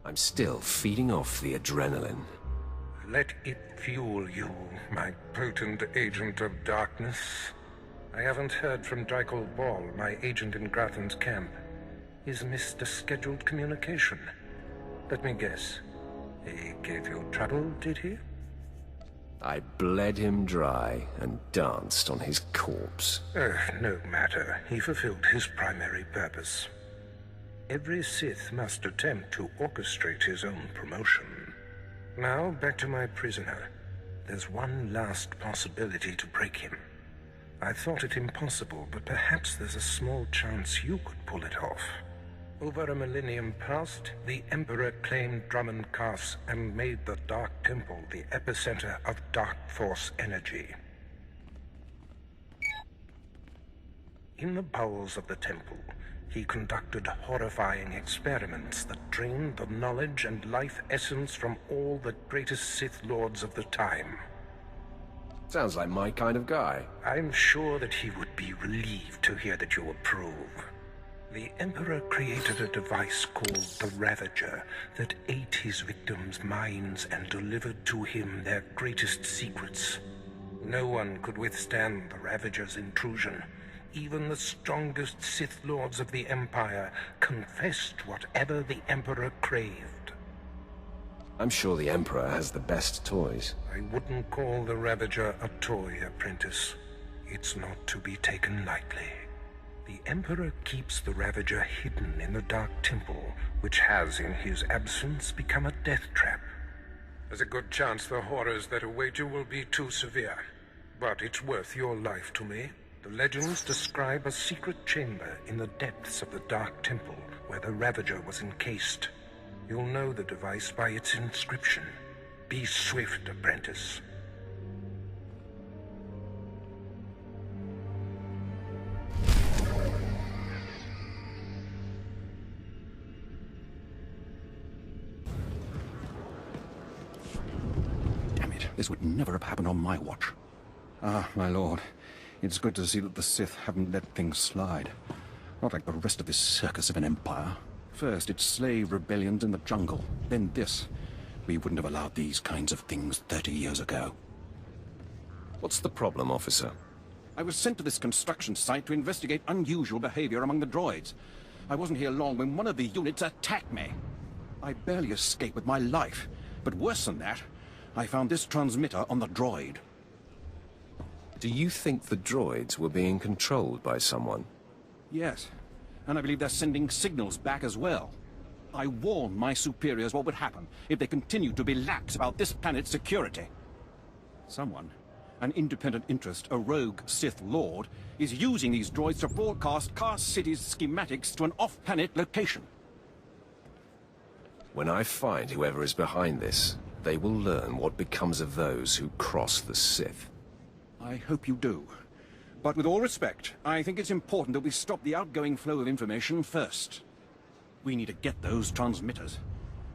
I'm still feeding off the adrenaline. Let it fuel you, my potent agent of darkness. I haven't heard from Drykel Ball, my agent in Grathan's camp. He's missed a scheduled communication. Let me guess. He gave you trouble, did he? I bled him dry and danced on his corpse. No matter. He fulfilled his primary purpose. Every Sith must attempt to orchestrate his own promotion. Now, back to my prisoner. There's one last possibility to break him. I thought it impossible, but perhaps there's a small chance you could pull it off. Over a millennium past, the Emperor claimed Drummond Cass and made the Dark Temple the epicenter of Dark Force energy. In the bowels of the temple, he conducted horrifying experiments that drained the knowledge and life essence from all the greatest Sith Lords of the time. Sounds like my kind of guy. I'm sure that he would be relieved to hear that you approve. The Emperor created a device called the Ravager that ate his victims' minds and delivered to him their greatest secrets. No one could withstand the Ravager's intrusion. Even the strongest Sith Lords of the Empire confessed whatever the Emperor craved. I'm sure the Emperor has the best toys. I wouldn't call the Ravager a toy, apprentice. It's not to be taken lightly. The Emperor keeps the Ravager hidden in the Dark Temple, which has, in his absence, become a death trap. There's a good chance the horrors that await you will be too severe, but it's worth your life to me. The legends describe a secret chamber in the depths of the Dark Temple where the Ravager was encased. You'll know the device by its inscription. Be swift, apprentice. Damn it, this would never have happened on my watch. Ah, my lord. It's good to see that the Sith haven't let things slide. Not like the rest of this circus of an empire. First, it's slave rebellions in the jungle. Then this. We wouldn't have allowed these kinds of things 30 years ago. What's the problem, officer? I was sent to this construction site to investigate unusual behavior among the droids. I wasn't here long when one of the units attacked me. I barely escaped with my life. But worse than that, I found this transmitter on the droid. Do you think the droids were being controlled by someone? Yes, and I believe they're sending signals back as well. I warned my superiors what would happen if they continued to be lax about this planet's security. Someone, an independent interest, a rogue Sith Lord, is using these droids to broadcast Cass City's schematics to an off-planet location. When I find whoever is behind this, they will learn what becomes of those who cross the Sith. I hope you do. But with all respect, I think it's important that we stop the outgoing flow of information first. We need to get those transmitters.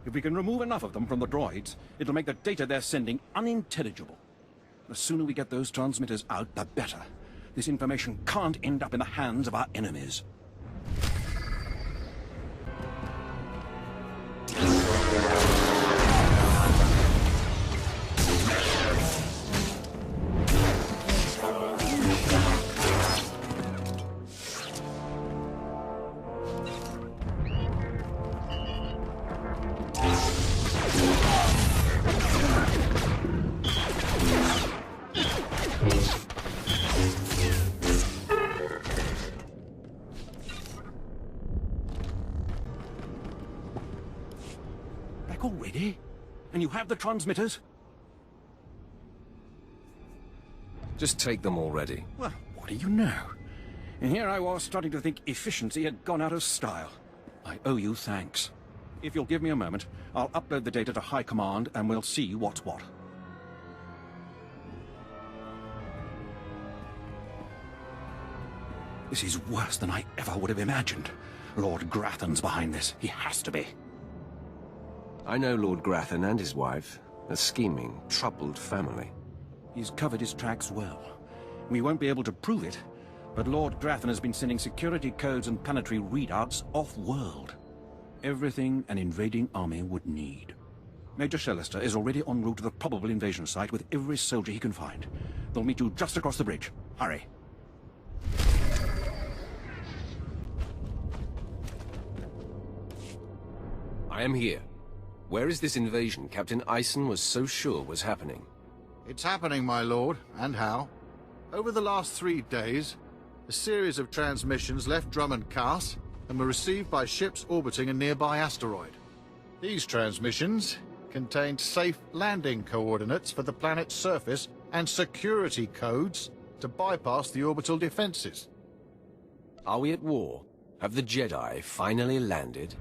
If we can remove enough of them from the droids, it'll make the data they're sending unintelligible. The sooner we get those transmitters out, the better. This information can't end up in the hands of our enemies. Already? And you have the transmitters? Just take them already. Well, what do you know? And here I was starting to think efficiency had gone out of style. I owe you thanks. If you'll give me a moment, I'll upload the data to High Command and we'll see what's what. This is worse than I ever would have imagined. Lord Grathan's behind this. He has to be. I know Lord Grathan and his wife. A scheming, troubled family. He's covered his tracks well. We won't be able to prove it, but Lord Grathan has been sending security codes and planetary readouts off-world. Everything an invading army would need. Major Shellister is already en route to the probable invasion site with every soldier he can find. They'll meet you just across the bridge. Hurry. I am here. Where is this invasion Captain Eisen was so sure was happening? It's happening, my lord, and how? Over the last 3 days, a series of transmissions left Drummond Cast and were received by ships orbiting a nearby asteroid. These transmissions contained safe landing coordinates for the planet's surface and security codes to bypass the orbital defenses. Are we at war? Have the Jedi finally landed?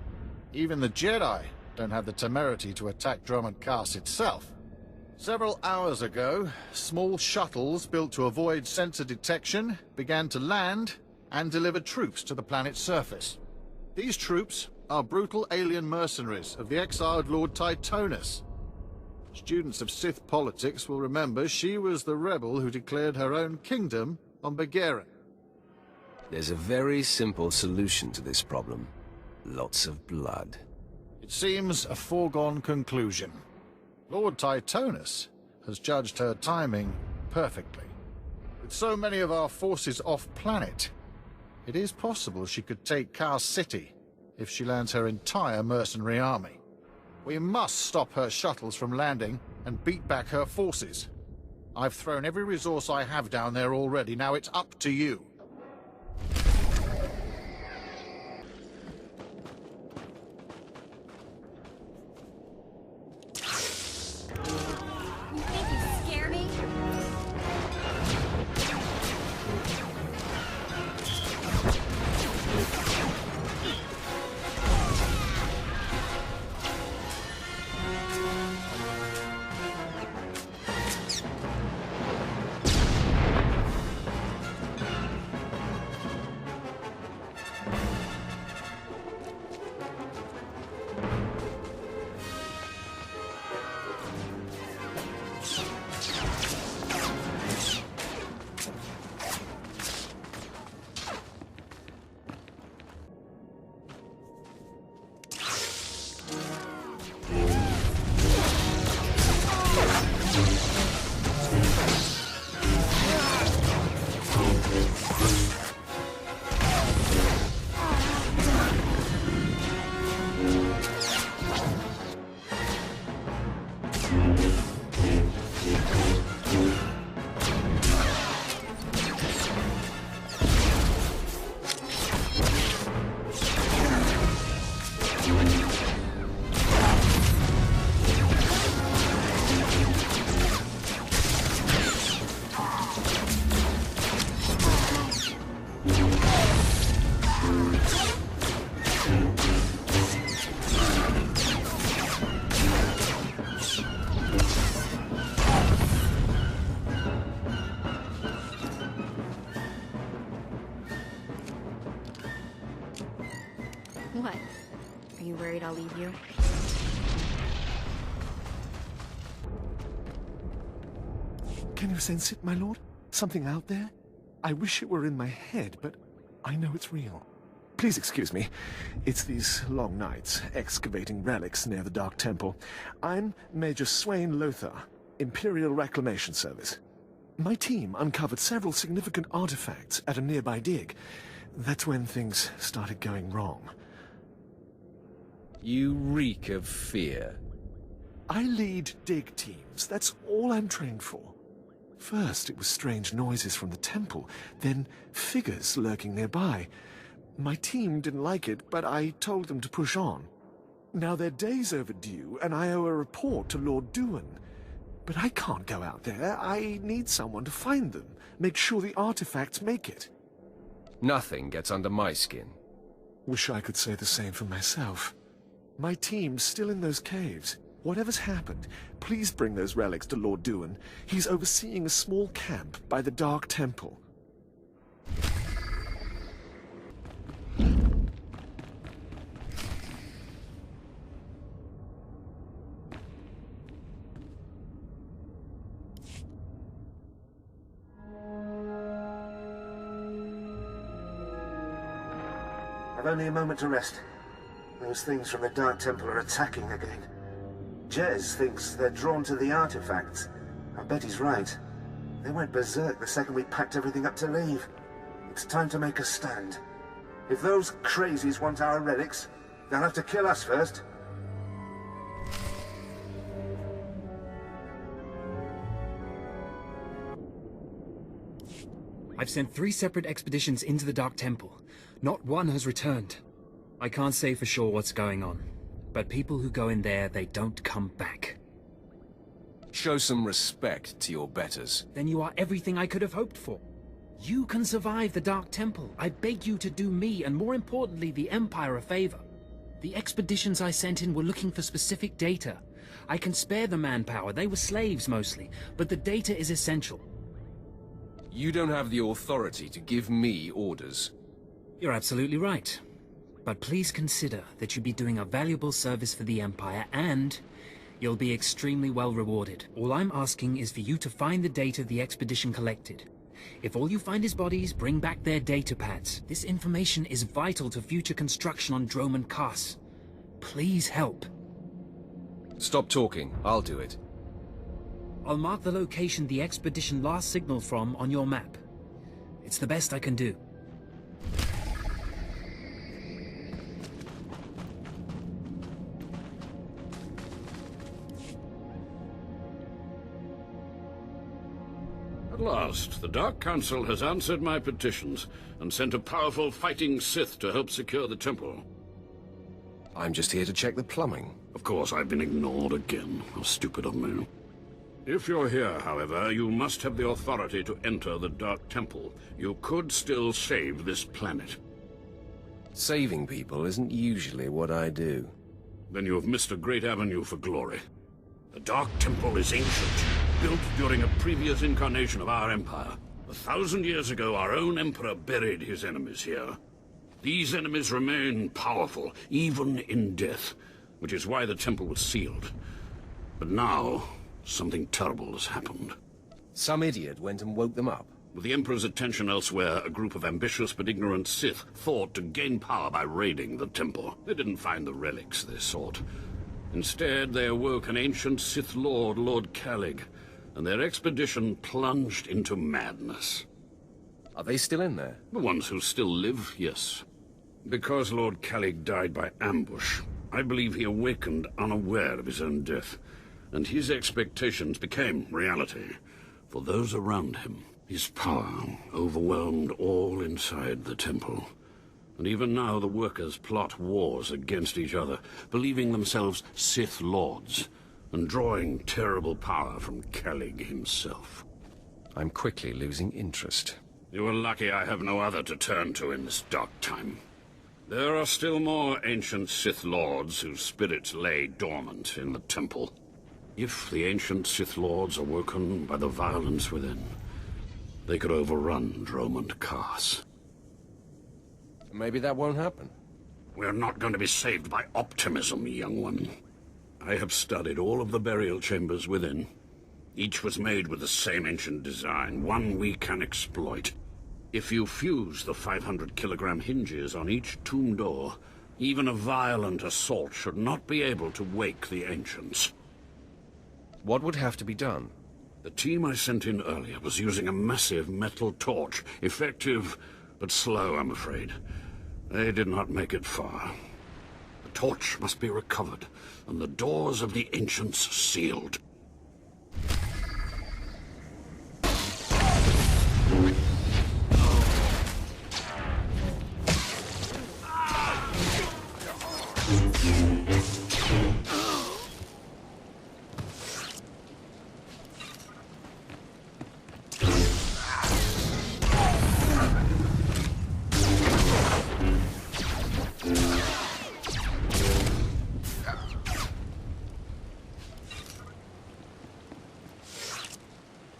Even the Jedi don't have the temerity to attack Drummond Cast itself. Several hours ago, small shuttles built to avoid sensor detection began to land and deliver troops to the planet's surface. These troops are brutal alien mercenaries of the exiled Lord Titonus. Students of Sith politics will remember she was the rebel who declared her own kingdom on Begarin. There's a very simple solution to this problem. Lots of blood. It seems a foregone conclusion. Lord Titonus has judged her timing perfectly. With so many of our forces off-planet, it is possible she could take Cast City if she lands her entire mercenary army. We must stop her shuttles from landing and beat back her forces. I've thrown every resource I have down there already. Now it's up to you. What? Are you worried I'll leave you? Can you sense it, my lord? Something out there? I wish it were in my head, but I know it's real. Please excuse me. It's these long nights, excavating relics near the Dark Temple. I'm Major Swain Lothar, Imperial Reclamation Service. My team uncovered several significant artifacts at a nearby dig. That's when things started going wrong. You reek of fear. I lead dig teams. That's all I'm trained for. First, it was strange noises from the temple, then figures lurking nearby. My team didn't like it, but I told them to push on. Now they're days overdue, and I owe a report to Lord Duan. But I can't go out there. I need someone to find them, make sure the artifacts make it. Nothing gets under my skin. Wish I could say the same for myself. My team's still in those caves. Whatever's happened, please bring those relics to Lord Duan. He's overseeing a small camp by the Dark Temple. I've only a moment to rest. Those things from the Dark Temple are attacking again. Jez thinks they're drawn to the artifacts. I bet he's right. They went berserk the second we packed everything up to leave. It's time to make a stand. If those crazies want our relics, they'll have to kill us first. I've sent 3 separate expeditions into the Dark Temple. Not one has returned. I can't say for sure what's going on, but people who go in there, they don't come back. Show some respect to your betters. Then you are everything I could have hoped for. You can survive the Dark Temple. I beg you to do me, and more importantly, the Empire a favor. The expeditions I sent in were looking for specific data. I can spare the manpower, they were slaves mostly, but the data is essential. You don't have the authority to give me orders. You're absolutely right. But please consider that you'd be doing a valuable service for the Empire, and you'll be extremely well rewarded. All I'm asking is for you to find the data the expedition collected. If all you find is bodies, bring back their data pads. This information is vital to future construction on Droman Kaas. Please help. Stop talking. I'll do it. I'll mark the location the expedition last signaled from on your map. It's the best I can do. At last, the Dark Council has answered my petitions and sent a powerful fighting Sith to help secure the temple. I'm just here to check the plumbing. Of course, I've been ignored again. How stupid of me. If you're here, however, you must have the authority to enter the Dark Temple. You could still save this planet. Saving people isn't usually what I do. Then you have missed a great avenue for glory. The Dark Temple is ancient, built during a previous incarnation of our empire. 1,000 years ago, our own emperor buried his enemies here. These enemies remain powerful, even in death, which is why the temple was sealed. But now, something terrible has happened. Some idiot went and woke them up. With the Emperor's attention elsewhere, a group of ambitious but ignorant Sith thought to gain power by raiding the temple. They didn't find the relics they sought. Instead, they awoke an ancient Sith Lord, Lord Calig, and their expedition plunged into madness. Are they still in there? The ones who still live, yes. Because Lord Calig died by ambush, I believe he awakened unaware of his own death, and his expectations became reality for those around him. His power overwhelmed all inside the temple. And even now the workers plot wars against each other, believing themselves Sith Lords, and drawing terrible power from Calig himself. I'm quickly losing interest. You are lucky I have no other to turn to in this dark time. There are still more ancient Sith Lords whose spirits lay dormant in the temple. If the ancient Sith Lords are woken by the violence within, they could overrun Droman Kaas. Maybe that won't happen. We're not going to be saved by optimism, young one. I have studied all of the burial chambers within. Each was made with the same ancient design, one we can exploit. If you fuse the 500-kilogram hinges on each tomb door, even a violent assault should not be able to wake the ancients. What would have to be done? The team I sent in earlier was using a massive metal torch. Effective, but slow, I'm afraid. They did not make it far. The torch must be recovered, and the doors of the ancients sealed.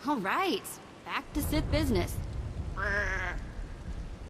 All right, back to Sith business.